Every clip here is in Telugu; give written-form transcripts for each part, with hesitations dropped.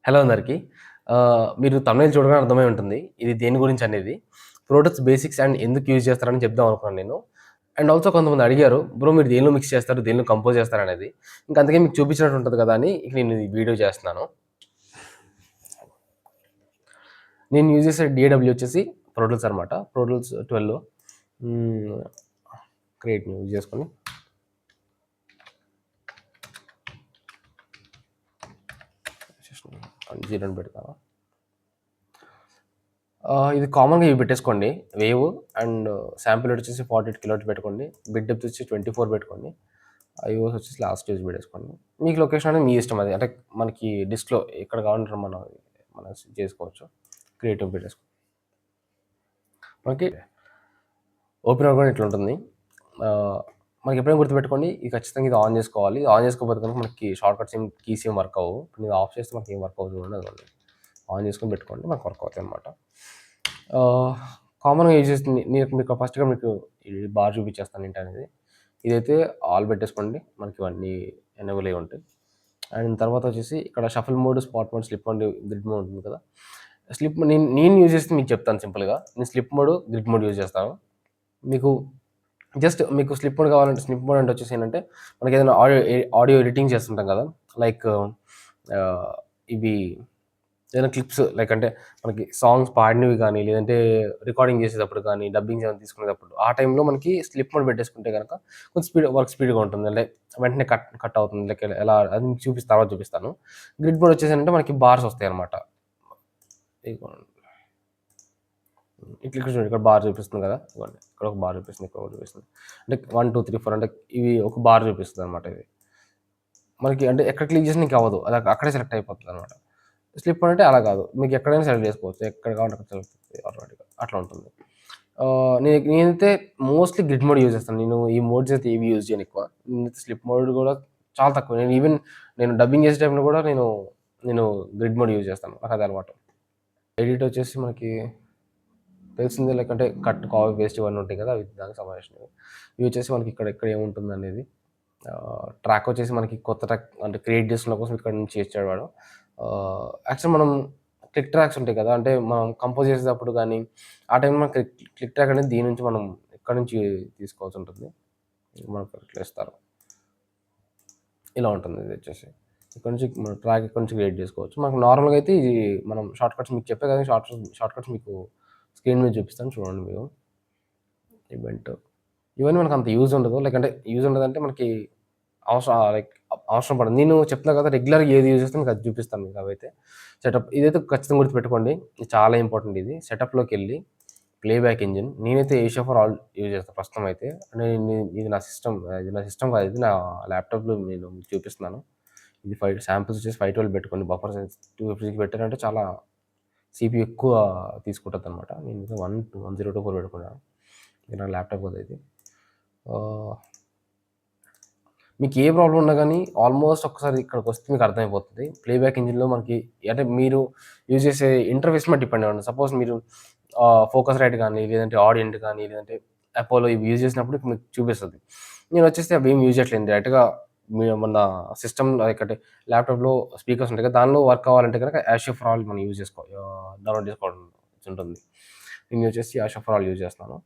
హలో అందరికి. మీరు థంబ్‌నెయిల్ చూడగానే అర్థమై ఉంటుంది. ఇది దేని గురించి అనేది. ప్రొడక్ట్స్ బేసిక్స్ అండ్ ఎందుకు యూజ్ చేస్తారని చెప్దాం అనుకున్నాను నేను. అండ్ ఆల్సో కొంతమంది అడిగారు, "బ్రో మీరు దేనిలో మిక్స్ చేస్తారు? దేనిలో కంపోజ్ చేస్తారనేది." ఇంక అందుకే మీకు చూపించినట్టు ఉంటది కదా అని ఇక నేను ఈ వీడియో చేస్తున్నాను. నేను యూజ్ చేసే డీఏడబ్ల్యూ వచ్చేసి ప్రొడల్స్ అనమాట. ప్రొడల్స్ 12 హ్మ్. క్రియేట్ న్యూ యూజ్ చేసుకొని జీరో అని పెడతాను. ఇది కామన్‌గా ఇవి పెట్టేసుకోండి. వేవ్ అండ్ శాంపిల్ రేట్ వచ్చేసి 48 కిలోహెర్ట్జ్ పెట్టుకోండి. బిట్ డెప్త్ వచ్చి 24 పెట్టుకోండి. ఐఓఎస్ వచ్చేసి లాస్ట్ స్టేజ్ పెట్టేసుకోండి. మీకు లొకేషన్ అనేది మీ ఇష్టం అది. అంటే మనకి డిస్క్‌లో ఎక్కడ కావాలంటే మనం చేసుకోవచ్చు. క్రియేటివ్ పెట్టేసుకో. మనకి ఓపెన్ అవ్వగానే ఇట్లా ఉంటుంది. మనకి ఎప్పుడైనా గుర్తుపెట్టుకోండి, ఇది ఖచ్చితంగా ఇది ఆన్ చేసుకోవాలి. ఇది ఆన్ చేసుకోకపోతే కనుక మనకి షార్ట్ కట్స్ కీస్ ఏం వర్క్ అవ్వవు. ఇది ఆఫ్ చేస్తే మనకి ఏం వర్క్ అవుతుంది అదండి. ఆన్ చేసుకొని పెట్టుకోండి, మనకు వర్క్ అవుతాయి అనమాట. కామన్‌గా యూజ్ చేస్తుంది మీకు ఫస్ట్‌గా మీకు ఈ బార్ చూపించేస్తాను ఏంటనేది. ఇదైతే ఆల్ పెట్టేసుకోండి, మనకి ఇవన్నీ ఎనేబుల్ అయ్యి ఉంటాయి. అండ్ తర్వాత వచ్చేసి ఇక్కడ shuffle mode, spot mode, slip mode, grid mode ఉంటుంది కదా. నేను యూజ్ చేస్తే మీకు చెప్తాను సింపుల్‌గా. నేను slip mode, grid mode use చేస్తాను. మీకు జస్ట్ మీకు స్లిప్ మోడ్ కావాలంటే స్లిప్ మోడ్ అంటే వచ్చేసి ఏంటంటే మనకి ఏదైనా ఆడియో ఎడిటింగ్ చేస్తుంటాం కదా. లైక్ ఇవి ఏదైనా క్లిప్స్ లైక్ అంటే మనకి సాంగ్స్ పాడినవి కానీ, లేదంటే రికార్డింగ్ చేసేటప్పుడు కానీ, డబ్బింగ్స్ ఏమైనా తీసుకునేటప్పుడు ఆ టైంలో మనకి స్లిప్ మోడ్ పెట్టేసుకుంటే గనక కొంచెం వర్క్ స్పీడ్‌గా ఉంటుంది. అంటే వెంటనే కట్ కట్ అవుతుంది. లైక్ ఎలా అది మీకు తర్వాత చూపిస్తాను. గ్రిడ్ మోడ్ వచ్చేసంటే మనకి బార్స్ వస్తాయన్నమాట. ఇదిగోండి. ఇట్లా ఇక్కడ చూడండి, ఇక్కడ బార్ చూపిస్తుంది కదా. ఇదిగోండి, ఇక్కడ ఒక బార్ చూపిస్తుంది, ఇక్కడ ఒకటి చూపిస్తుంది. అంటే 1, 2, 3, 4 అంటే ఇవి ఒక బార్ చూపిస్తుంది అనమాట. ఇది మనకి అంటే ఎక్కడ క్లిక్ చేసినా నీకు అవ్వదు. అది అక్కడే సెలెక్ట్ అయిపోతుంది అనమాట. స్లిప్ అంటే అలా కాదు, మీకు ఎక్కడైనా సెలెక్ట్ చేసుకోవచ్చు. ఎక్కడ కావాలంటే అక్కడ సెలెక్ట్ అవుతుంది ఆటోమేటిక్‌గా, అట్లా ఉంటుంది. నేనైతే మోస్ట్‌లీ గ్రిడ్ మోడ్ యూజ్ చేస్తాను. నేను ఈ మోడ్స్ అయితే ఏవి యూజ్ చేయను ఎక్కువ. నేనైతే స్లిప్ మోడ్ కూడా చాలా తక్కువ. నేను డబ్బింగ్ చేసే టైంలో కూడా నేను గ్రిడ్ మోడ్ యూజ్ చేస్తాను. నాకు అది అలవాటు. ఎడిట్ వచ్చేసి మనకి తెలిసిందే, లైక్ అంటే కట్, కాపీ, పేస్ట్ ఇవన్నీ ఉంటాయి కదా, అవి దానికి సంబంధించినవి. ఇవి వచ్చేసి మనకి ఇక్కడ ఇక్కడ ఏముంటుంది అనేది. ట్రాక్ వచ్చేసి మనకి కొత్త ట్రాక్ అంటే క్రియేట్ చేసుకున్న కోసం ఇక్కడ నుంచి ఇచ్చాడు వాడు. యాక్చువల్ మనం క్లిక్ ట్రాక్స్ ఉంటాయి కదా, అంటే మనం కంపోజ్ చేసేటప్పుడు కానీ ఆ టైంలో మనకి క్లిక్ ట్రాక్ అనేది దీని నుంచి మనం ఇక్కడ నుంచి తీసుకోవాల్సి ఉంటుంది. మనకు ఇట్లా ఇస్తారు, ఇలా ఉంటుంది. ఇది వచ్చేసి ఇక్కడ నుంచి మన ట్రాక్ ఇక్కడ నుంచి క్రియేట్ చేసుకోవచ్చు. మనకు నార్మల్గా అయితే ఇది మనం షార్ట్ కట్స్ మీకు చెప్పే కదా, షార్ట్ కట్స్ మీకు స్క్రీన్ మీద చూపిస్తాను చూడండి మీరు. ఈవెంట్ ఇవన్నీ మనకు అంత యూజ్ ఉండదు. లైక్ అంటే యూజ్ ఉండదంటే మనకి అవసరం పడదు. నేను చెప్తున్నా కదా, రెగ్యులర్‌గా ఏది యూజ్ చేస్తానో మీకు అది చూపిస్తాను మీకు అవైతే. ఇదైతే ఖచ్చితంగా గుర్తుపెట్టుకోండి. ఇది చాలా ఇంపార్టెంట్ ఇది. సెటప్‌లోకెళ్ళి ప్లేబ్యాక్ ఇంజిన్ నేనైతే ఏషియా ఫర్ ఆల్ యూజ్ చేస్తాను ప్రస్తుతం అయితే. ఇది నా సిస్టమ్ కాదు, ఇది నా ల్యాప్‌టాప్‌లో నేను మీకు చూపిస్తున్నాను. ఇది శాంపిల్స్ వచ్చేసి 512 పెట్టుకోండి. బఫర్ సైజ్ 256 పెట్టారంటే చాలా సీపీయూ ఎక్కువ తీసుకుంటదనమాట. నేను 1024 పెట్టుకున్నాను. ఇది నా ల్యాప్‌టాప్ కదా ఇది. మీకు ఏ ప్రాబ్లమ్ ఉన్నా గానీ ఆల్మోస్ట్ ఒక్కసారి ఇక్కడికొస్తే మీకు అర్థమైపోతుంది. ప్లేబ్యాక్ ఇంజిన్‌లో మనకి అంటే మీరు యూజ్ చేసే ఇంటర్ఫేస్ మీద డిపెండ్ అవ్వండి. సపోజ్ మీరు ఫోకస్ రైట్ గానీ, లేదంటే ఆడియెంట్ గానీ, లేదంటే అపోలో ఇవి యూజ్ చేసినప్పుడు మీకు చూపిస్తది. నేనొచ్చేసి అవేమి యూజ్ చేయట్లేదు. డైరెక్ట్‌గా మన సిస్టమ్ లైక్ అంటే ల్యాప్‌టాప్‌లో స్పీకర్స్ ఉంటాయి కదా, దానిలో వర్క్ అవ్వాలంటే గనక యాషియో ఫర్ ఆల్ మనం డౌన్‌లోడ్ చేసుకోవాల్సి ఉంటుంది. నేను వచ్చేసి యాషియో ఫర్ ఆల్ యూజ్ చేస్తున్నాను.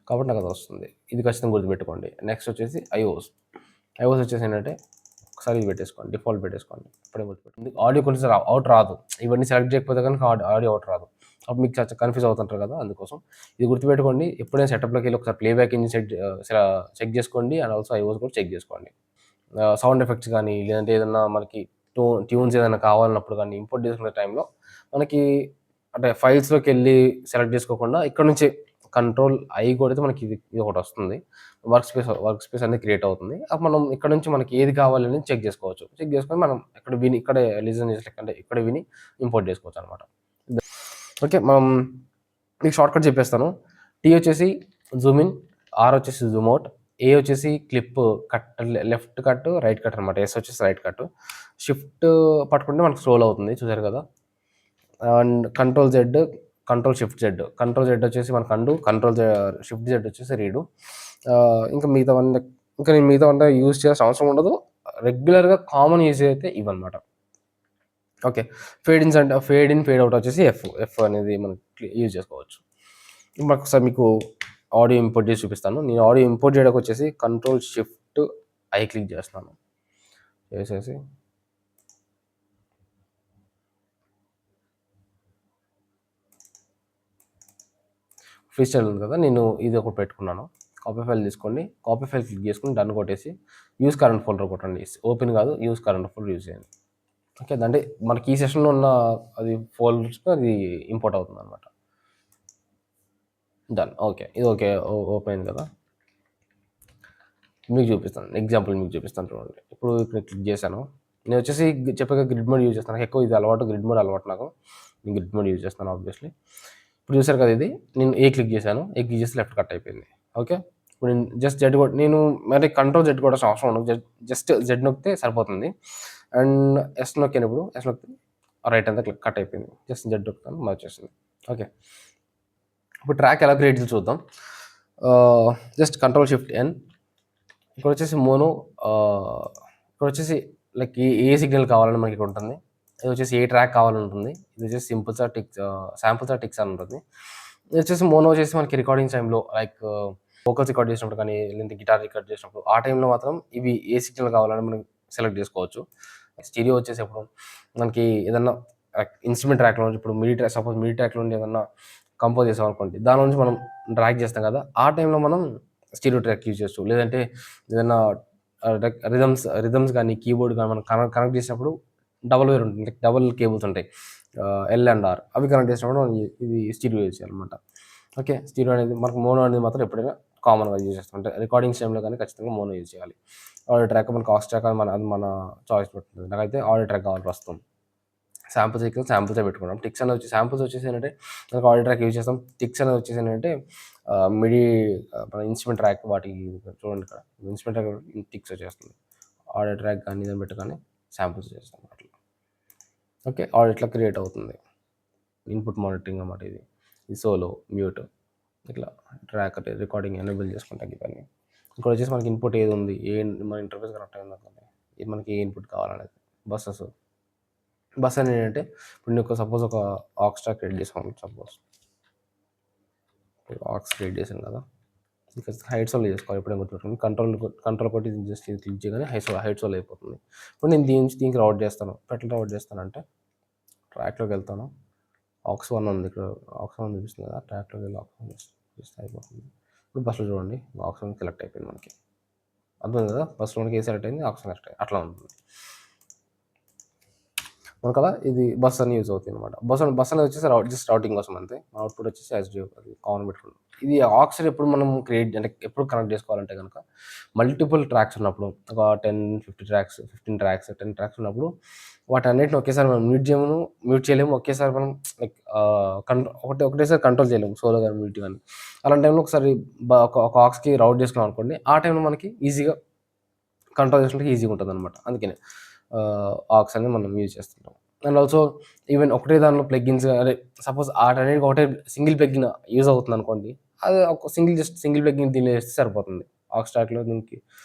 కాబట్టి నాకు అది వస్తుంది. ఇది ఖచ్చితంగా గుర్తుపెట్టుకోండి. నెక్స్ట్ వచ్చేసి ఐఓఎస్. ఐఓఎస్ వచ్చేసి ఏంటంటే ఒకసారి ఇది పెట్టేసుకోండి, డిఫాల్ట్ పెట్టేసుకోండి. ఇప్పుడే గుర్తుపెట్టుకోండి. ఆడియో కొంచెం అవుట్ రాదు. ఇవన్నీ సెలెక్ట్ చేయకపోతే కనుక ఆడియో అవుట్ రాదు. అప్పుడు మీకు కన్‌ఫ్యూజ్ అవుతుంటారు కదా, అందుకోసం. ఇది గుర్తుపెట్టుకోండి. ఎప్పుడైనా సెటప్‌లోకెళ్ళి ఒకసారి ప్లేబ్యాక్ ఇంజిన్ చెక్ చేసుకోండి. అండ్ ఆల్సో ఐఓఎస్ కూడా చెక్ చేసుకోండి. సౌండ్ ఎఫెక్ట్స్ కానీ, లేదంటే ఏదన్నా మనకి ట్యూన్స్ ఏదైనా కావాలన్నప్పుడు కానీ ఇంపోర్ట్ చేసుకునే టైంలో మనకి అంటే ఫైల్స్‌లోకెళ్ళి సెలెక్ట్ చేసుకోకుండా ఇక్కడ నుంచే కంట్రోల్ కొడితే మనకి ఇది ఒకటొస్తుంది. వర్క్ స్పేస్ అనేది క్రియేట్ అవుతుంది. అప్పుడు మనం ఇక్కడ నుంచి మనకి ఏది కావాలనేది చెక్ చేసుకోవచ్చు. చెక్ చేసుకొని మనం ఇక్కడే లిజన్ చేసి అంటే ఇక్కడే విని ఇంపోర్ట్ చేసుకోవచ్చనమాట. ఓకే. మీకు షార్ట్‌కట్ చెప్పేస్తాను. టీ వచ్చేసి జూమ్ ఇన్, ఆర్ వచ్చేసి జూమ్ ఔట్, ఏ వచ్చేసి clip cut, left cut, right cut అనమాట. ఎస్ వచ్చేసి రైట్ కట్. షిఫ్ట్ పట్టుకుంటే మనకు స్క్రోల్ అవుతుంది చూసారు కదా. And control shift Z. Control Z వచ్చేసి మనకు అండు, షిఫ్ట్ జెడ్ వచ్చేసి రీడు. ఇంకా నేను మిగతావన్నీ యూజ్ చేయాల్సిన అవసరం ఉండదు. రెగ్యులర్‌గా కామన్ యూజ్ అయితే ఇవన్నమాట. Okay. Fade in, fade out వచ్చేసి ఎఫ్ అనేది మనం యూజ్ చేసుకోవచ్చు. ఇప్పుడు ఒకసారి మీకు ఆడియో ఇంపోర్ట్ చేసి చూపిస్తాను. నేను ఆడియో ఇంపోర్ట్ చేయడానికి వచ్చేసి కంట్రోల్ షిఫ్ట్ ఐ క్లిక్ చేస్తున్నాను. చేసేసి ఫ్రీ స్టైల్ ఉంది కదా, నేను ఇది ఒకటి పెట్టుకున్నాను. కాపీ ఫైల్ తీసుకోండి, కాపీ ఫైల్ క్లిక్ చేసుకొని డన్ కొట్టేసి యూజ్ కరెంట్ ఫోల్డర్ కొట్టండి. ఓపెన్ కాదు, యూజ్ కరెంట్ ఫోల్డర్ యూజ్ చేయండి. ఓకే, అంటే మనకి ఈ సెషన్లో ఉన్న అది ఫోల్డర్స్ అది ఇంపోర్ట్ అవుతుంది అనమాట. డన్. ఓకే, ఇది ఓకే, ఓపెన్ అయింది కదా. మీకు చూపిస్తాను, ఎగ్జాంపుల్ మీకు చూపిస్తాను చూడండి. ఇప్పుడు ఇక్కడ క్లిక్ చేశాను. నేను వచ్చేసి చెప్పాక గ్రిడ్ మోడ్ యూజ్ చేస్తాను. నాకు ఎక్కువ ఇది అలవాటు, గ్రిడ్ మోడ్ అలవాటు నాకు. నేను గ్రిడ్ మోడ్ యూజ్ చేస్తాను ఆబ్వియస్లీ. ఇప్పుడు చూసారు కదా, ఇది నేను ఏ క్లిక్ చేశాను, ఏ క్లిక్ చేసి లెఫ్ట్ కట్ అయిపోయింది. ఓకే, ఇప్పుడు నేను జస్ట్ జెడ్ నేను మరి కంట్రోల్ జెడ్ కొట్టాల్సిన అవసరం ఉండదు, జస్ట్ జెడ్ నొక్కితే సరిపోతుంది. అండ్ ఎస్ నొక్కినప్పుడు ఎస్ నొక్కితే రైట్ అంతా కట్ అయిపోయింది. జస్ట్ జెడ్ నొక్కుతాను, వచ్చేసింది. ఓకే, ఇప్పుడు ట్రాక్ ఎలా క్రియేట్ చేసి చూద్దాం. Just control shift N. ఇక్కడ వచ్చేసి మోనో, ఇక్కడ వచ్చేసి లైక్ ఏ సిగ్నల్ కావాలని మనకి ఇక్కడ ఉంటుంది. ఇది వచ్చేసి ఏ ట్రాక్ కావాలని ఉంటుంది. ఇది వచ్చేసి simples or ticks, samples or ticks అని ఉంటుంది. ఇది వచ్చేసి మోనో వచ్చేసి మనకి రికార్డింగ్ టైంలో లైక్ వోకల్స్ రికార్డ్ చేసినప్పుడు కానీ, లేదంటే గిటార్ రికార్డ్ చేసినప్పుడు ఆ టైంలో మాత్రం ఇవి ఏ సిగ్నల్ కావాలని మనం సెలెక్ట్ చేసుకోవచ్చు. స్టీరియో వచ్చేసేప్పుడు మనకి ఏదన్నా ఇన్స్ట్రుమెంట్ ట్రాక్లో నుంచి, ఇప్పుడు మిడి ట్రాక్, సపోజ్ మిడి ట్రాక్లో నుంచి ఏదన్నా కంపోజ్ చేసాం అనుకోండి, దాని నుంచి మనం డ్రాగ్ చేస్తాం కదా, ఆ టైంలో మనం స్టీరియో ట్రాక్ యూజ్ చేయొచ్చు. లేదంటే ఏదైనా రిథమ్స్ కానీ, కీబోర్డ్ కానీ మనం కనెక్ట్ చేసినప్పుడు డబుల్ వేర్ ఉంటుంది, డబుల్ కేబుల్స్ ఉంటాయి, ఎల్ అండ్ ఆర్, అవి కనెక్ట్ చేసినప్పుడు మనం ఇది స్టీరియో యూజ్ చేయాలన్నమాట. ఓకే, స్టీరియో అనేది మనకు మోనో అనేది మాత్రం ఎప్పుడైనా కామన్గా యూజ్ చేస్తాం. అంటే రికార్డింగ్స్ టైంలో కానీ ఖచ్చితంగా మోనో యూజ్ చేయాలి. ఆడియో ట్రాక్ మనకు ఆక్స్ ట్రాక్ అది మన చాయిస్ పెడుతుంది. నాకైతే ఆడియో ట్రాక్ కావాలి ప్రస్తుతం. శాంపుల్స్ ఇక్కడ శాంపుల్సే పెట్టుకున్నాం. టిక్స్ అనేది వచ్చి శాంపుల్స్ వచ్చేసి ఏంటంటే మనకు ఆడియో ట్రాక్ యూజ్ చేస్తాం. టిక్స్ అనేది వచ్చేసి ఏంటంటే మిడి మన ఇన్స్ట్రుమెంట్ ట్రాక్, వాటికి చూడండి ఇక్కడ ఇన్స్ట్రుమెంట్ ట్రాక్ టిక్స్ వచ్చేస్తుంది. ఆడియో ట్రాక్ కానీ దాన్ని పెట్టి కానీ శాంపుల్స్ చేస్తాం అట్లా. ఓకే, ఆడియో ఇట్లా క్రియేట్ అవుతుంది. ఇన్పుట్ మానిటరింగ్ అన్నమాట ఇది. ఇది సోలో, మ్యూట్, ఇట్లా ట్రాక్ రికార్డింగ్ ఎనేబుల్ చేసుకుంటాం ఇవన్నీ. ఇక్కడ వచ్చేసి మనకి ఇన్పుట్ ఏది ఉంది, మన ఇంటర్ఫేస్ కరెక్ట్ అయింది అనుకోండి, ఇది మనకి ఏ ఇన్పుట్ కావాలనేది. బస్ అని ఏంటంటే ఇప్పుడు నీకు సపోజ్ ఒక ఆక్స్ ట్రాక్ క్రియేట్ చేసాను, సపోజ్ ఆక్స్ క్రియేట్ చేశాను కదా, ఇంకా హైట్స్ వాళ్ళు చేసుకోవాలి. ఎప్పుడైనా గుర్తుపెట్టుకుని కంట్రోల్ కొట్టి జస్ట్ ఇది క్లిక్ చేయగానే హైట్స్ వాళ్ళు అయిపోతుంది. ఇప్పుడు నేను దీనికి రౌట్ చేస్తాను. ఎట్లా రౌట్ చేస్తానంటే ట్రాక్లోకి వెళ్తాను. ఆక్స్ 1 ఉంది ఇక్కడ, ఆక్స్ 1 చూపిస్తుంది కదా, ట్రాక్లోకి వెళ్ళి ఆక్స్ 1 చేస్తే అయిపోతుంది. ఇప్పుడు బస్సులో చూడండి, ఆక్స్ 1 సెలెక్ట్ అయిపోయింది మనకి. అర్థం కదా, బస్సులో మనకి ఏ సెలెక్ట్ అయింది, ఆక్స్ సెలెక్ట్ అయింది, అట్లా ఉంటుంది మనకు కదా. ఇది బస్ అని యూజ్ అవుతుంది అనమాట. బస్ అనేది వచ్చేసి జస్ట్ రౌటింగ్ కోసం అంతే. అవుట్పుట్ వచ్చేసి ఎస్డిఓ అది కామన్ పెట్టుకుంటాం. ఇది ఆక్స్ ఎప్పుడు మనం క్రియేట్ అంటే ఎప్పుడు కనెక్ట్ చేసుకోవాలంటే కనుక మల్టిపుల్ ట్రాక్స్ ఉన్నప్పుడు, ఒక 10-15 ట్రాక్స్, 10 ట్రాక్స్ ఉన్నప్పుడు వాటన్నిటిని ఒకేసారి మనం మ్యూట్ చేయలేము. ఒకేసారి మనం లైక్ ఒకటేసారి కంట్రోల్ చేయలేము, సోలో కానీ మ్యూట్ కానీ. అలాంటి టైంలో ఒకసారి ఒక ఆక్స్కి రౌట్ చేసుకున్నాం అనుకోండి, ఆ టైంలో మనకి ఈజీగా కంట్రోల్ చేసుకుంటే ఈజీగా ఉంటుంది అనమాట. అందుకనే ఆక్స్ అనేది మనం యూజ్ చేస్తుంటాం. అండ్ ఆల్సో ఈవెన్ ఒకటే దానిలో ప్లగ్గిన్స్, అదే సపోజ్ ఆటనేది ఒకటే సింగిల్ ప్లగ్గిన్ యూజ్ అవుతుంది అనుకోండి, అది ఒక సింగిల్ ప్లగ్గిన్ దీనిలో వేస్తే సరిపోతుంది. ఆక్స్ ట్రాక్లో దీనికి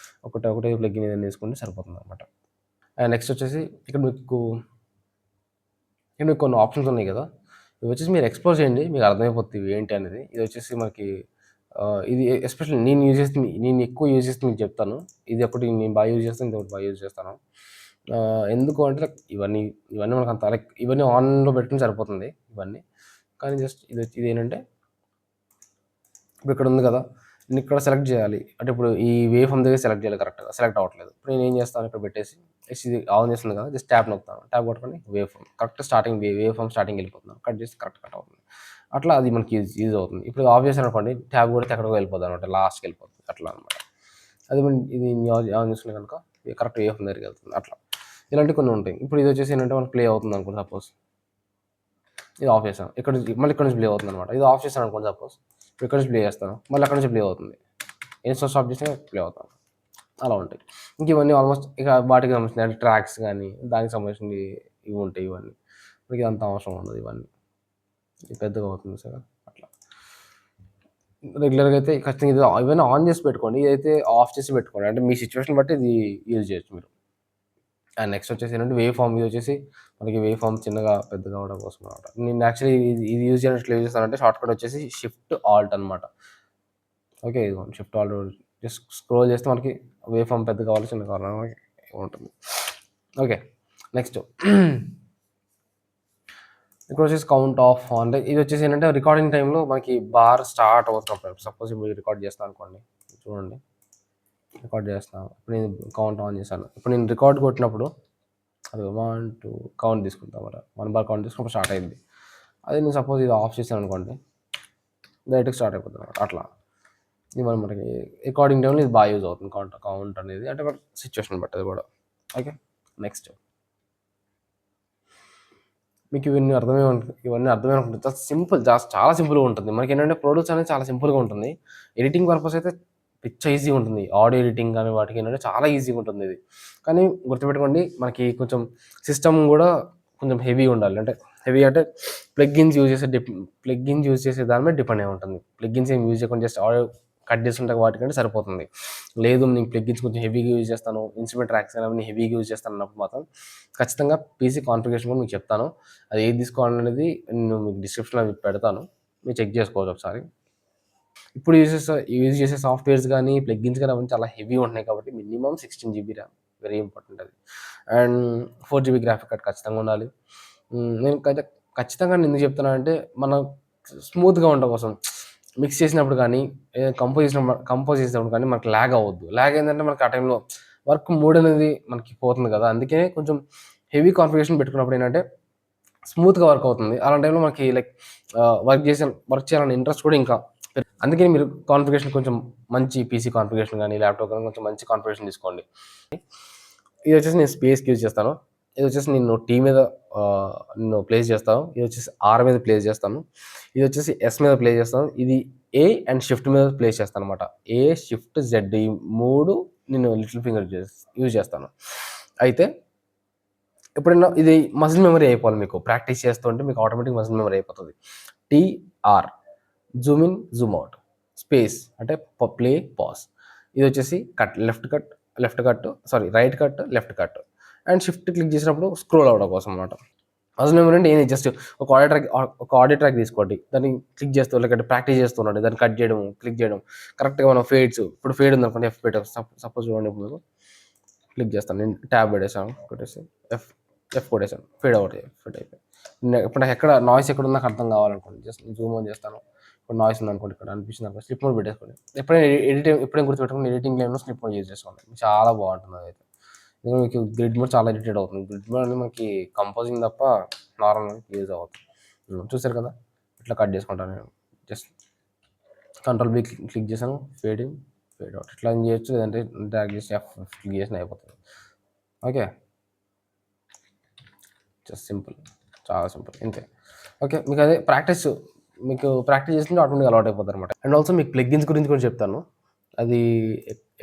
ఒకటే ప్లగ్గిన్ ఏదైనా వేసుకుంటే సరిపోతుంది అనమాట. అండ్ నెక్స్ట్ వచ్చేసి ఇక్కడ మీకు కొన్ని ఆప్షన్స్ ఉన్నాయి కదా, ఇవి వచ్చేసి మీరు ఎక్స్‌ప్లోర్ చేయండి, మీకు అర్థమైపోద్ది ఇవి ఏంటి అనేది. ఇది వచ్చేసి మనకి ఇది ఎస్పెషల్లీ నేను ఎక్కువ యూజ్ చేస్తే మీకు చెప్తాను. ఇది ఒకటి నేను బాగా యూజ్ చేస్తాను, ఇది ఒకటి బాగా యూజ్ చేస్తాను. ఎందుకు అంటే లైక్ ఇవన్నీ మనకు అంత లైక్ ఇవన్నీ ఆన్‌లో పెట్టుకుంటే సరిపోతుంది ఇవన్నీ. కానీ జస్ట్ ఇదేంటంటే ఇప్పుడు ఇక్కడ ఉంది కదా, నేను ఇక్కడ సెలెక్ట్ చేయాలి. అంటే ఇప్పుడు ఈ వేవ్ ఫార్మ్ దగ్గర సెలెక్ట్ చేయాలి, కరెక్ట్‌గా సెలెక్ట్ అవ్వట్లేదు. ఇప్పుడు నేను ఏం చేస్తాను, ఇక్కడ పెట్టేసి ఇది ఆన్ చేస్తుంది కదా, జస్ట్ ట్యాప్ నొక్కుతాను. ట్యాప్ కొట్టుకొని waveform correct starting waveform starting వెళ్ళిపోతున్నాను. కట్ చేసి కట్ అవుతుంది. అట్లా అది మనకి యూజ్ అవుతుంది. ఇప్పుడు ఆఫ్ చేశాను అనుకోండి, ట్యాప్ కొడితే ఎక్కడికో వెళ్ళిపోద్ది అనమాట, లాస్ట్‌కి వెళ్ళిపోతుంది అట్లా అనమాట. అది ఇది ఆన్ చేసుకుంటే కనుక కరెక్ట్ వేవ్ ఫార్మ్ దగ్గరికి వెళ్తుంది అట్లా. ఇలాంటివి కొన్ని ఉంటాయి. ఇప్పుడు ఇది వచ్చేసి ఏంటంటే మనకు ప్లే అవుతుంది అనుకోండి, సపోజ్ ఇది ఆఫ్ చేశాను, మళ్ళీ ఇక్కడ నుంచి ప్లే అవుతుంది అనమాట. ఇది ఆఫ్ చేశాను అనుకోండి, సపోజ్ ఇక్కడ నుంచి ప్లే చేస్తాను, మళ్ళీ అక్కడ నుంచి ప్లే అవుతుంది. ఇన్స్టా స్టాప్ చేస్తే ప్లే అవుతాను, అలా ఉంటాయి. ఇంక ఇవన్నీ ఆల్మోస్ట్ ఇక వాటికి సంబంధించిన అంటే ట్రాక్స్ కానీ దానికి సంబంధించినవి ఇవి ఉంటాయి. ఇవన్నీ మీకు అంత అవసరం ఉండదు, ఇవన్నీ పెద్దగా అవుతుంది సార్ అట్లా. రెగ్యులర్గా అయితే ఖచ్చితంగా ఇది ఇవన్నీ ఆన్ చేసి పెట్టుకోండి, ఇదైతే ఆఫ్ చేసి పెట్టుకోండి. అంటే మీ సిచ్యువేషన్ బట్టి ఇది యూజ్ చేయొచ్చు మీరు. అండ్ నెక్స్ట్ వచ్చేసి ఏంటంటే వేవ్ ఫామ్. ఇది వచ్చేసి మనకి వేవ్ ఫామ్ చిన్నగా పెద్దగా అవ్వడం కోసం అనమాట. నేను యాక్చువల్లీ ఇది యూజ్ చేయడం ఎట్లా యూజ్ చేస్తానంటే షార్ట్ కట్ వచ్చేసి షిఫ్ట్ ఆల్ట్ అనమాట. ఓకే, ఇదిగోండి షిఫ్ట్ ఆల్ట్ జస్ట్ స్క్రోల్ చేస్తే మనకి వేవ్ ఫామ్ పెద్ద కావాలి చిన్న కావాలి ఉంటుంది. ఓకే, నెక్స్ట్ ఇక్కడ వచ్చేసి కౌంట్ ఆఫ్. అంటే ఇది వచ్చేసి ఏంటంటే రికార్డింగ్ టైంలో మనకి బార్ స్టార్ట్ అవుతున్నప్పుడు, సపోజ్ మీరు రికార్డ్ చేస్తాను అనుకోండి, చూడండి రికార్డ్ చేస్తాను, ఇప్పుడు నేను కౌంట్ ఆన్ చేశాను. ఇప్పుడు నేను రికార్డ్ కొట్టినప్పుడు అది 1 2 కౌంట్ తీసుకుంటాం అన్నమాట. 1 బార్ కౌంట్ తీసుకున్నప్పుడు స్టార్ట్ అయింది. అదే నేను సపోజ్ ఇది ఆఫ్ చేశాను అనుకోండి, డైరెక్ట్గా స్టార్ట్ అయిపోతుంది అన్నమాట. అట్లా ఇది మనకి రికార్డింగ్ టైంలో ఇది బాగా యూజ్ అవుతుంది కౌంట్ అనేది. అంటే మన సిచ్యువేషన్ బట్టి కూడా. ఓకే, నెక్స్ట్ మీకు ఇవన్నీ అర్థమేమనుకుంటుంది. చాలా సింపుల్, చాలా సింపుల్గా ఉంటుంది. మనకి ఏంటంటే ప్రొడక్ట్స్ అనేది చాలా సింపుల్గా ఉంటుంది. ఎడిటింగ్ పర్పస్ అయితే పిచ్చ ఈజీగా ఉంటుంది. ఆడియో ఎడిటింగ్ కానీ వాటికి ఏంటంటే చాలా ఈజీగా ఉంటుంది ఇది. కానీ గుర్తుపెట్టుకోండి, మనకి కొంచెం సిస్టమ్ కూడా కొంచెం హెవీ ఉండాలి. అంటే హెవీ అంటే ప్లగ్గిన్స్ యూజ్ చేసే దాని మీద డిపెండ్ అయి ఉంటుంది. ప్లగ్గిన్స్ ఏం యూజ్ చేయకుండా జస్ట్ ఆడియో కట్ చేస్తుంటే వాటికంటే సరిపోతుంది. లేదు నేను ప్లగ్గిన్స్ కొంచెం హెవీగా యూజ్ చేస్తాను, ఇన్స్ట్రుమెంట్ ట్రాక్స్ అనేవి హెవీగా యూజ్ చేస్తాను అన్నప్పుడు మాత్రం ఖచ్చితంగా పీసీ కాన్ఫిగరేషన్ కూడా మీకు చెప్తాను. అది ఏది తీసుకోవాలనేది నేను మీకు డిస్క్రిప్షన్లో పెడతాను, మీరు చెక్ చేసుకోవచ్చు ఒకసారి. ఇప్పుడు యూజ్ చేసే సాఫ్ట్వేర్స్ కానీ ప్లగ్గిన్స్ కానీ అవన్నీ చాలా హెవీ ఉంటున్నాయి కాబట్టి minimum 16 GB RAM very important అది. అండ్ 4 GB గ్రాఫిక్ కార్డ్ ఖచ్చితంగా ఉండాలి. నేను ఖచ్చితంగా నేను ఎందుకు చెప్తున్నానంటే మనం స్మూత్గా ఉండడం కోసం మిక్స్ చేసినప్పుడు కానీ కంపోజ్ చేసినప్పుడు కానీ మనకు ల్యాగ్ అవ్వద్దు. ల్యాగ్ ఏంటంటే మనకి ఆ టైంలో వర్క్ మూడ్ అనేది మనకి పోతుంది కదా. అందుకే కొంచెం హెవీ కాన్ఫిగరేషన్ పెట్టుకున్నప్పుడు ఏంటంటే స్మూత్గా వర్క్ అవుతుంది. అలాంటి టైంలో మనకి లైక్ వర్క్ చేయాలనే ఇంట్రెస్ట్ కూడా ఇంకా. అందుకని మీరు కాన్ఫిగరేషన్ కొంచెం మంచి పీసీ కాన్ఫిగరేషన్ కానీ ల్యాప్టాప్ కానీ కొంచెం మంచి కాన్ఫిగరేషన్ తీసుకోండి. ఇది వచ్చేసి నేను స్పేస్కి యూజ్ చేస్తాను. ఇది వచ్చేసి నేను టీ మీద నేను ప్లేస్ చేస్తాను. ఇది వచ్చేసి ఆర్ మీద ప్లేస్ చేస్తాను. ఇది వచ్చేసి ఎస్ మీద ప్లేస్ చేస్తాను. ఇది ఏ అండ్ షిఫ్ట్ మీద ప్లేస్ చేస్తాను అనమాట. ఏ షిఫ్ట్ జెడ్ ఈ 3 నేను లిటిల్ ఫింగర్ యూజ్ చేస్తాను. అయితే ఎప్పుడైనా ఇది మజిల్ మెమరీ అయిపోవాలి. మీకు ప్రాక్టీస్ చేస్తూ ఉంటే మీకు ఆటోమేటిక్ మజిల్ మెమరీ అయిపోతుంది. TR zoom in zoom out, space అంటే ప్లే పాజ్, ఇది వచ్చేసి right cut left cut, and shift click చేసినప్పుడు స్క్రోల్ అవడం కోసం అనమాట. మజిల్ మెమరీ అంటే ఏంటి, జస్ట్ ఒక ఆడియో ట్రాక్ తీసుకోండి, దాన్ని క్లిక్ చేస్తూ లేకపోతే ప్రాక్టీస్ చేస్తున్నాడు దాన్ని కట్ చేయడం క్లిక్ చేయడం కరెక్ట్గా మనం ఫేడ్స్. ఇప్పుడు ఫేడ్ ఉంది అనుకోండి, ఎఫ్ పెట్టాం సపోజ్ చూడండి. ఇప్పుడు క్లిక్ చేస్తాను, నేను ట్యాబ్ పెట్టేసాను, కొట్టేసి ఎఫ్ కొట్టేసాను, ఫేడ్ అయిపోయి. ఇప్పుడు నాకు ఎక్కడ నాయిస్ ఎక్కడ ఉందో నాకు అర్థం కావాలనుకోండి, జస్ట్ జూమ్ ఆన్ చేస్తాను. ఇప్పుడు నాయిస్ ఉందనుకోండి, ఇక్కడ అనిపిస్తుంది అనుకోండి, స్లిప్ మోడ్ పెట్టేసుకోండి. ఎప్పుడైనా గుర్తుపెట్టుకుని ఎడిటింగ్ లైన్లో స్లిప్ మోడ్ యూజ్ చేసుకోండి, చాలా బాగుంటుంది అది అయితే. మీకు గ్రిడ్ మోడ్ చాలా ఇరిటేట్ అవుతుంది. గ్రిడ్ మోడ్ అనేది మనకి కంపోజింగ్ తప్ప నార్మల్ యూజ్ అవుతుంది. చూసారు కదా, ఇట్లా కట్ చేసుకుంటాను నేను. జస్ట్ కంట్రోల్ బి క్లిక్ చేశాను, ఫేడ్ ఇన్ ఫేడ్ అవుట్ ఇట్లా చేయొచ్చు, లేదంటే డ్రాగ్ చేసి క్లిక్ చేసిన అయిపోతుంది. ఓకే, జస్ట్ సింపుల్, చాలా సింపుల్ ఇంతే. ఓకే, మీకు అదే ప్రాక్టీస్ చేస్తుంటే ఆటోమేటిక్గా అలవాటు అయిపోతుంది అనమాట. అండ్ ఆల్సో మీకు ప్లగ్గిన్స్ గురించి కూడా చెప్తాను, అది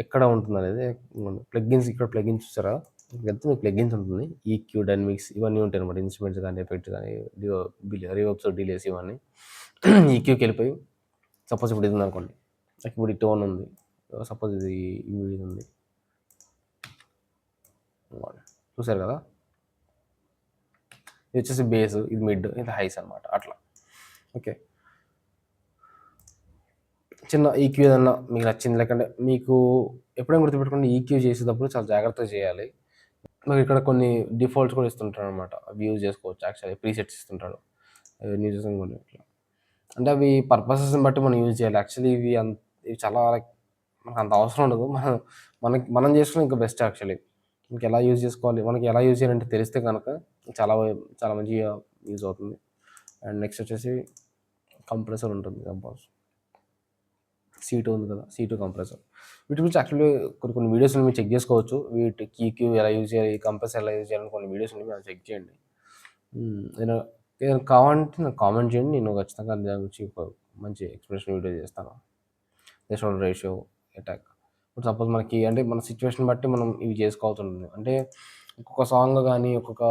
ఎక్కడ ఉంటుంది అనేది. ప్లగ్గిన్స్ ఇక్కడ ప్లగ్గిన్స్ చూసారా, వెళ్తే మీకు ప్లగ్గిన్స్ ఉంటుంది. ఈక్యూ డైనమిక్స్ ఇవన్నీ ఉంటాయి అనమాట. ఇన్స్ట్రుమెంట్స్ కానీ ఎఫెక్ట్స్ కానీ రివర్బ్స్ డిలేస్ ఇవన్నీ. ఈక్యూకి వెళ్ళిపోయి సపోజ్ ఇప్పుడు ఇది ఉంది అనుకోండి, ఇప్పుడు ఈ టోన్ ఉంది, సపోజ్ ఇది ఉంది, చూసారు కదా, ఇది వచ్చేసి బేస్, ఇది మిడ్, ఇది హైస్ అనమాట. అట్లా ఓకే. చిన్న ఈక్యూ ఏదన్నా మీకు నచ్చింది, లేకంటే మీకు ఎప్పుడైనా గుర్తుపెట్టుకోండి, ఈక్యూ చేసేటప్పుడు చాలా జాగ్రత్తగా చేయాలి. నాకు ఇక్కడ కొన్ని డిఫాల్ట్స్ కూడా ఇస్తుంటాడు అనమాట, అవి యూజ్ చేసుకోవచ్చు. యాక్చువల్లీ ప్రీసెట్స్ ఇస్తుంటాడు, అవన్నీ చూసుకొని ఇట్లా. అంటే అవి పర్పసెస్ని బట్టి మనం యూజ్ చేయాలి. యాక్చువల్లీ ఇవి చాలా లైక్ మనకు అంత అవసరం ఉండదు. మనం చేసుకుని ఇంకా బెస్ట్ యాక్చువల్లీ. మనకి ఎలా యూజ్ చేసుకోవాలి, మనకి ఎలా యూజ్ చేయాలంటే తెలిస్తే కనుక చాలా చాలా మంచిగా యూజ్ అవుతుంది. అండ్ నెక్స్ట్ వచ్చేసి కంప్రెసర్ ఉంటుంది, C2 ఉంది కదా, C2 కంప్రెసర్. వీటి గురించి యాక్చువల్లీ కొన్ని వీడియోస్ని మీరు చెక్ చేసుకోవచ్చు. వీటి కీక్యూ ఎలా యూజ్ చేయాలి, కంప్రెసర్ ఎలా యూజ్ చేయాలని కొన్ని వీడియోస్ ఉన్నాయి, మీరు చెక్ చేయండి. ఏదైనా కావాలంటే నాకు కామెంట్ చేయండి, నేను ఖచ్చితంగా దాని గురించి ఒక మంచి ఎక్స్ప్లెనేషన్ వీడియో చేస్తాను. Threshold ratio, attack. ఇప్పుడు సపోజ్ మనకి అంటే మన సిచ్యువేషన్ బట్టి మనం ఇవి చేసుకోవాల్సి ఉంటుంది. అంటే ఒక్కొక్క సాంగ్ కానీ ఒక్కొక్క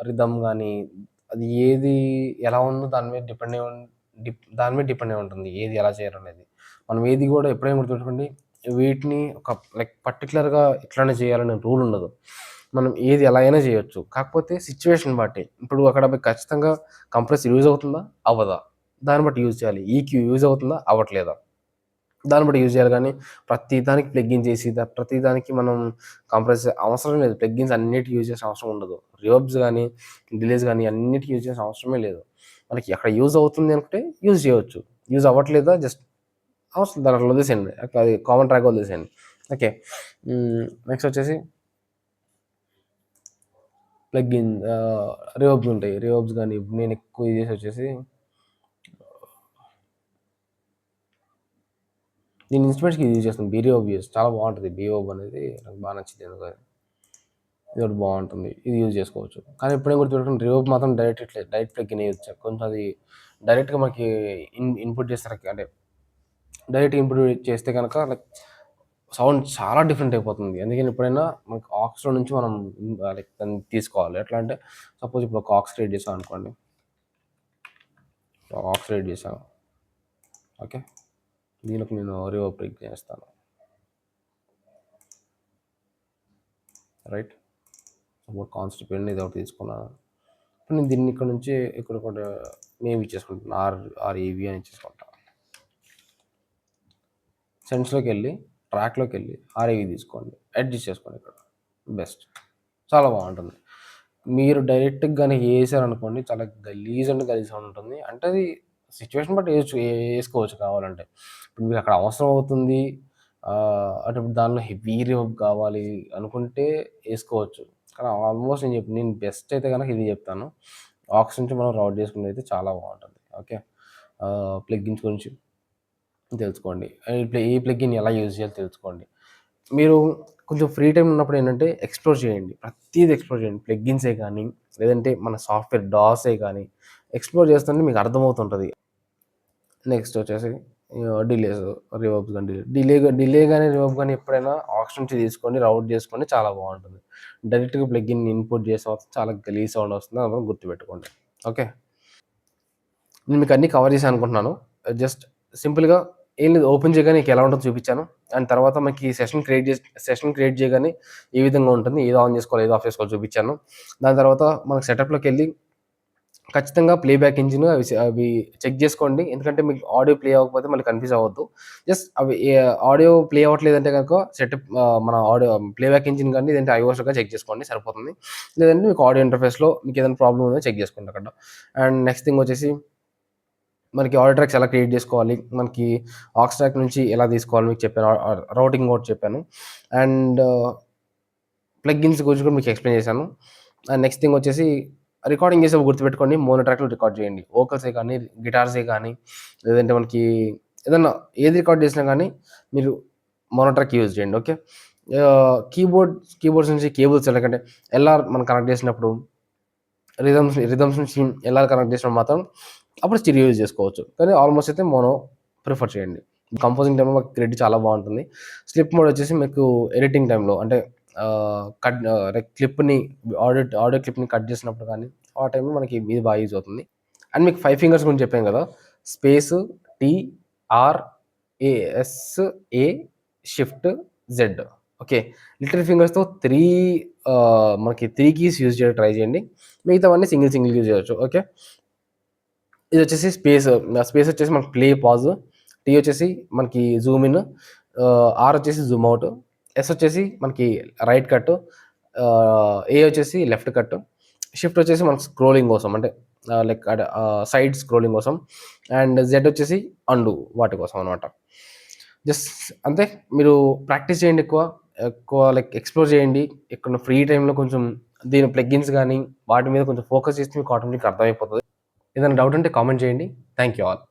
రిథమ్ కానీ అది ఏది ఎలా ఉందో దాని మీద డిపెండ్ అయి ఉంటుంది, ఏది ఎలా చేయాలనేది. మనం ఏది కూడా ఎప్పుడైనా గుర్తుపెట్టుకోండి, వీటిని ఒక లైక్ పర్టికులర్గా ఇట్లానే చేయాలనే రూల్ ఉండదు. మనం ఏది ఎలా అయినా చేయొచ్చు. కాకపోతే సిట్యుయేషన్ బట్టి. ఇప్పుడు అక్కడ మీకు ఖచ్చితంగా కంప్రెసర్ యూజ్ అవుతుందా? అవ్వదా? దాన్ని బట్టి యూజ్ చేయాలి. ఈక్యూ యూజ్ అవుతుందా? అవ్వట్లేదా? దాన్ని బట్టి యూజ్ చేయాలి గానీ, ప్రతి దానికి ప్లగిన్ చేసి, ప్రతి దానికి మనం కంప్రెసర్ అవసరం లేదు. ప్లగిన్స్ అన్నిటికి యూజ్ చేసిన అవసరం ఉండదు. రివర్బ్స్ గానీ, డిలేస్ గానీ అన్నిటికి యూజ్ చేసిన అవసరమే లేదు. మనకి ఎక్కడ యూజ్ అవుతుంది అనుకుంటే యూజ్ చేయవచ్చు. యూజ్ అవ్వట్లేదా జస్ట్ అవసరం దాన్ని అట్లా వదిలేసేయండి. అది కామన్ ట్రాక్‌గా వదిలేసేయండి. ఓకే. నెక్స్ట్ వచ్చేసి ప్లగిన్ రివర్బ్స్ ఉంటాయి. రివర్బ్స్ గానీ నేను ఎక్కువ యూజ్ చేసేది వచ్చేసి నేను ఇన్స్ట్రుమెంట్స్‌కి యూజ్ చేస్తాను. బీరియోబ్ చాలా బావుంటది. బీఓబ్ అనేది నాకు బా నచ్చింది ఎందుకో. ఇదొకటి బావుంటుంది. ఇది యూజ్ చేసుకోవచ్చు. కానీ ఎప్పుడైనా గుర్తుపెట్టుకోండి రివర్బ్ మాత్రం డైరెక్ట్ ప్లగ్గిన్ ఎయొచ్చు. కొంచెం అది డైరెక్ట్‌గా మనకి ఇన్‌పుట్ చేసేసరికి అంటే డైరెక్ట్ ఇన్‌పుట్ చేస్తే గనక లైక్ సౌండ్ చాలా డిఫరెంట్ అయిపోతుంది. అందుకని ఎప్పుడైనా మనకు ఆక్స్‌లో నుంచి మనం లైక్ దాన్ని తీసుకోవాలి. ఎట్లా అంటే సపోజ్ ఇప్పుడు ఒక ఆక్స్ క్రియేట్ చేశాం అనుకోండి. ఆక్స్ క్రియేట్ చేశాను. ఓకే. దీనికి నేను రివర్బ్ ప్లగ్ చేస్తాను. రైట్. సపోజ్ కాన్స్టెంట్ పెన్ ఇది ఒకటి తీసుకున్నాను. ఇప్పుడు నేను దీన్ని ఇక్కడ నుంచి ఇక్కడ ఒక నేమ్ ఇచ్చేసుకుంటాను. ఆర్ఈవి అని ఇచ్చేసుకుంటాను. సెన్స్‌లోకి వెళ్ళి ట్రాక్‌లోకి వెళ్ళి ఆర్ఈవి తీసుకోండి. అడ్జస్ట్ చేసుకోండి ఇక్కడ బెస్ట్. చాలా బాగుంటుంది. మీరు డైరెక్ట్‌గా గాని ఏసారనుకోండి చాలా గలీజ్ అంటే గలీజ్ సౌండ్ ఉంటుంది. అంటే అది సిట్యుయేషన్ బట్టి ఏసుకోవచ్చు కావాలంటే. ఇప్పుడు మీకు అక్కడ అవసరం అవుతుంది. అంటే ఇప్పుడు దానిలో హెవీ రివర్బ్ కావాలి అనుకుంటే ఏసుకోవచ్చు. కానీ ఆల్మోస్ట్ నేను బెస్ట్ అయితే గనక ఇది చెప్తాను. ఆక్స్ నుంచి మనం రౌట్ చేసుకునేదైతే చాలా బాగుంటుంది. ఓకే. ప్లగిన్స్ గురించి తెలుసుకోండి. ఈ ప్లగిన్ ఎలా యూజ్ చేయాలో తెలుసుకోండి. మీరు కొంచెం ఫ్రీ టైమ్ ఉన్నప్పుడు ఏంటంటే ఎక్స్‌ప్లోర్ చేయండి. ప్రతీది ఎక్స్‌ప్లోర్ చేయండి. ప్లగిన్సే కానీ, లేదంటే మన సాఫ్ట్‌వేర్ డాసే కానీ, ఎక్స్‌ప్లోర్ చేస్తుంటే మీకు అర్థమవుతుంటది. నెక్స్ట్ వచ్చేసి డిలేస్, రివర్బ్స్ గాని డిలే గాని, రివర్బ్ గాని ఎప్పుడైనా ఆక్స్ నుంచి తీసుకోండి, రౌట్ చేసుకోండి చాలా బాగుంటుంది. డైరెక్ట్‌గా ప్లగిన్ ఇన్‌పుట్ చేస్తే మాత్రం చాలా గలీజ్ సౌండ్ వస్తుంది. అది మాత్రం గుర్తుపెట్టుకోండి. ఓకే. నేను మీకు అన్నీ కవర్ చేశాను అనుకుంటున్నాను. జస్ట్ సింపుల్‌గా ఏం లేదు ఓపెన్ చేయగానే నీకు ఎలా ఉంటుందో చూపించాను. అండ్ తర్వాత మనకి సెషన్ క్రియేట్ చేయగానే ఏ విధంగా ఉంటుంది, ఏది ఆన్ చేసుకోవాలి, ఏది ఆఫ్ చేసుకోవాలో చూపించాను. దాని తర్వాత మనకు సెటప్‌లోకెళ్ళి ఖచ్చితంగా ప్లేబ్యాక్ ఇంజిన్ అవి చెక్ చేసుకోండి. ఎందుకంటే మీకు ఆడియో ప్లే అవ్వకపోతే మళ్ళీ కన్‌ఫ్యూజ్ అవ్వద్దు. జస్ట్ అవి ఆడియో ప్లే అవ్వట్లేదంటే గనుక మన ఆడియో ప్లేబ్యాక్ ఇంజిన్ గాని లేదంటే ఐఓఎస్‌లో గాని చెక్ చేసుకోండి సరిపోతుంది. లేదంటే మీకు ఆడియో ఇంటర్ఫేస్‌లో మీకేదైనా ప్రాబ్లమ్ ఉందో చెక్ చేసుకోండి అక్కడ. అండ్ నెక్స్ట్ థింగ్ వచ్చేసి మనకి ఆడియో ట్రాక్స్ ఎలా క్రియేట్ చేసుకోవాలి, మనకి ఆక్స్ ట్రాక్ నుంచి ఎలా తీసుకోవాలో మీకు చెప్పాను. రౌటింగ్ కూడా చెప్పాను. అండ్ ప్లగిన్స్ గురించి కూడా మీకు ఎక్స్‌ప్లెయిన్ చేశాను. అండ్ నెక్స్ట్ థింగ్ వచ్చేసి రికార్డింగ్ చేసేటప్పుడు గుర్తుపెట్టుకోండి మోనో ట్రాక్‌లో రికార్డ్ చేయండి. వోకల్సే కానీ, గిటార్సే కానీ, లేదంటే మనకి ఏదన్నా ఏది రికార్డ్ చేసినా గానీ మీరు మోనో ట్రాక్ యూజ్ చేయండి. ఓకే. కీబోర్డ్స్ నుంచి కేబుల్స్ ఎలాగంటే ఎల్ఆర్ మనం కనెక్ట్ చేసినప్పుడు రిథమ్స్ నుంచి ఎల్ఆర్ కనెక్ట్ చేసినప్పుడు మాత్రం అప్పుడు స్టీరియో యూజ్ చేసుకోవచ్చు. కానీ ఆల్మోస్ట్ అయితే మోనో ప్రిఫర్ చేయండి. కంపోజింగ్ టైమ్‌లో మాకు క్రెడిట్ చాలా బావుంటుంది. స్లిప్ మోడ్ వచ్చేసి మీకు ఎడిటింగ్ టైమ్‌లో అంటే లైక్ ఆడియో క్లిప్‌ని కట్ చేసినప్పుడు కానీ, ఆ టైంలో మనకి ఇది బాగా యూజ్ అవుతుంది. అండ్ మీకు 5 ఫింగర్స్ గురించి చెప్పాను కదా! Space, T, R, S, A, shift, Z. Okay. Little ఫింగర్స్‌తో మనకి 3 కీస్ యూజ్ చేయడానికి ట్రై చేయండి. మిగతావన్నీ సింగిల్ యూజ్ చేయొచ్చు. ఓకే. ఇదొచ్చేసి స్పేస్ వచ్చేసి మనకి ప్లే, పాజ్. టీ వచ్చేసి మనకి జూమ్ ఇన్. ఆర్ వచ్చేసి జూమ్ ఔట్. ఎస్ వచ్చేసి మనకి రైట్ కట్. ఏ వచ్చేసి లెఫ్ట్ కట్. షిఫ్ట్ వచ్చేసి మనకి స్క్రోలింగ్ కోసం అంటే లైక్ సైడ్ స్క్రోలింగ్ కోసం. అండ్ జెడ్ వచ్చేసి అండు వాటి కోసం అనమాట. జస్ట్ అంతే. మీరు ప్రాక్టీస్ చేయండి ఎక్కువ లైక్ ఎక్స్‌ప్లోర్ చేయండి. ఎక్కడన్నా ఫ్రీ టైమ్‌లో కొంచెం దీని ప్లగిన్స్ గాని, వాటి మీద కొంచెం ఫోకస్ చేస్తే మీకు ఆటోమేటిక్‌గా అర్థమైపోతది. ఏదైనా డౌట్ ఉంటే కామెంట్ చేయండి. Thank you all.